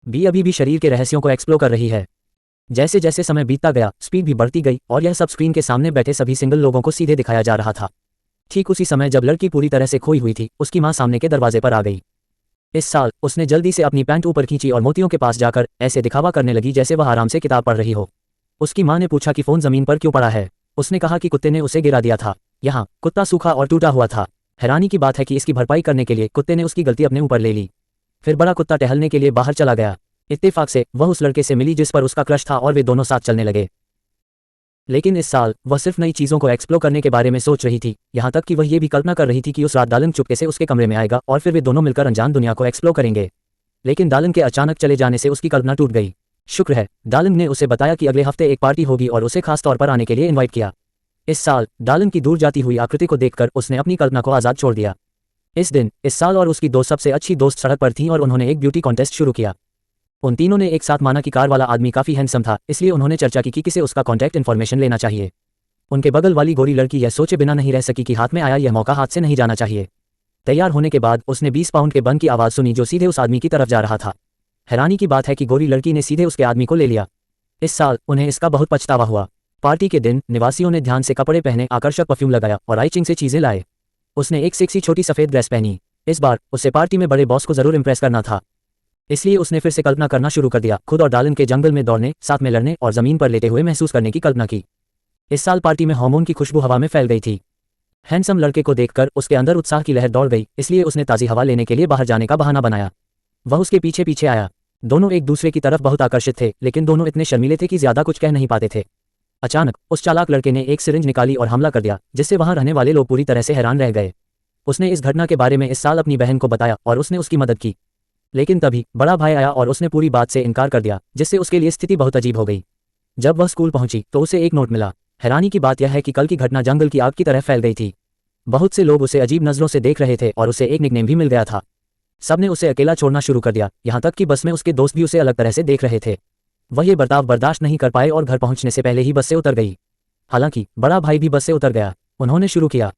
B अभी भी शरीर के रहस्यों को एक्सप्लोर कर रही है। जैसे जैसे समय बीतता गया, स्पीड भी बढ़ती गई और यह सब स्क्रीन के सामने बैठे सभी सिंगल लोगों को सीधे दिखाया जा रहा था। ठीक उसी समय जब लड़की पूरी तरह से खोई हुई थी, उसकी माँ सामने के दरवाजे पर आ गई। इस साल उसने जल्दी से अपनी पैंट ऊपर खींची और मोतियों के पास जाकर ऐसे दिखावा करने लगी जैसे वह आराम से किताब पढ़ रही हो। उसकी माँ ने पूछा कि फोन जमीन पर क्यों पड़ा है। उसने कहा कि कुत्ते ने उसे गिरा दिया था। यहाँ कुत्ता सूखा और टूटा हुआ था। हैरानी की बात है कि इसकी भरपाई करने के लिए कुत्ते ने उसकी गलती अपने ऊपर ले ली। फिर बड़ा कुत्ता टहलने के लिए बाहर चला गया। इत्तेफाक से वह उस लड़के से मिली जिस पर उसका क्रश था और वे दोनों साथ चलने लगे। लेकिन इस साल वह सिर्फ नई चीज़ों को एक्सप्लोर करने के बारे में सोच रही थी, यहाँ तक कि वह ये भी कल्पना कर रही थी कि उस रात दालन चुपके से उसके कमरे में आएगा और फिर वे दोनों मिलकर अनजान दुनिया को एक्सप्लोर करेंगे। लेकिन दालन के अचानक चले जाने से उसकी कल्पना टूट गई। शुक्र है दालन ने उसे बताया कि अगले हफ्ते एक पार्टी होगी और उसे खास तौर पर आने के लिए इन्वाइट किया। इस साल दालन की दूर जाती हुई आकृति को देखकर उसने अपनी कल्पना को आज़ाद छोड़ दिया। इस दिन इस साल और उसकी दो सबसे अच्छी दोस्त सड़क पर थीं और उन्होंने एक ब्यूटी कॉन्टेस्ट शुरू किया। उन तीनों ने एक साथ माना कि कार वाला आदमी काफ़ी हैंडसम था, इसलिए उन्होंने चर्चा की कि किसे उसका कॉन्टैक्ट इन्फॉर्मेशन लेना चाहिए। उनके बगल वाली गोरी लड़की यह सोचे बिना नहीं रह सकी कि हाथ में आया यह मौका हाथ से नहीं जाना चाहिए। तैयार होने के बाद उसने 20 पाउंड के बन की आवाज़ सुनी जो सीधे उस आदमी की तरफ जा रहा था। हैरानी की बात है कि गोरी लड़की ने सीधे उसके आदमी को ले लिया। इस साल उन्हें इसका बहुत पछतावा हुआ। पार्टी के दिन निवासियों ने ध्यान से कपड़े पहने, आकर्षक परफ्यूम लगाया और आइचिंग से चीज़ें लाए। उसने एक सेक्सी छोटी सफ़ेद ड्रेस पहनी। इस बार उसे पार्टी में बड़े बॉस को ज़रूर इम्प्रेस करना था, इसलिए उसने फिर से कल्पना करना शुरू कर दिया। खुद और दालन के जंगल में दौड़ने, साथ में लड़ने और ज़मीन पर लेटे हुए महसूस करने की कल्पना की। इस साल पार्टी में हार्मोन की खुशबू हवा में फैल गई थी। हैंडसम लड़के को देखकर उसके अंदर उत्साह की लहर दौड़ गई, इसलिए उसने ताज़ी हवा लेने के लिए बाहर जाने का बहाना बनाया। वह उसके पीछे पीछे आया। दोनों एक दूसरे की तरफ बहुत आकर्षित थे, लेकिन दोनों इतने शर्मीले थे कि ज्यादा कुछ कह नहीं पाते थे। अचानक उस चालाक लड़के ने एक सिरिंज निकाली और हमला कर दिया, जिससे वहां रहने वाले लोग पूरी तरह से हैरान रह गए। उसने इस घटना के बारे में इस साल अपनी बहन को बताया और उसने उसकी मदद की। लेकिन तभी बड़ा भाई आया और उसने पूरी बात से इनकार कर दिया, जिससे उसके लिए स्थिति बहुत अजीब हो गई। जब वह स्कूल पहुंची तो उसे एक नोट मिला। हैरानी की बात यह है कि कल की घटना जंगल की आग की तरह फैल गई थी। बहुत से लोग उसे अजीब नजरों से देख रहे थे और उसे एक निकनेम भी मिल गया था। सबने उसे अकेला छोड़ना शुरू कर दिया, यहाँ तक कि बस में उसके दोस्त भी उसे अलग तरह से देख रहे थे। वह ये बर्ताव बर्दाश्त नहीं कर पाए और घर पहुंचने से पहले ही बस से उतर गई। हालांकि बड़ा भाई भी बस से उतर गया। उन्होंने शुरू किया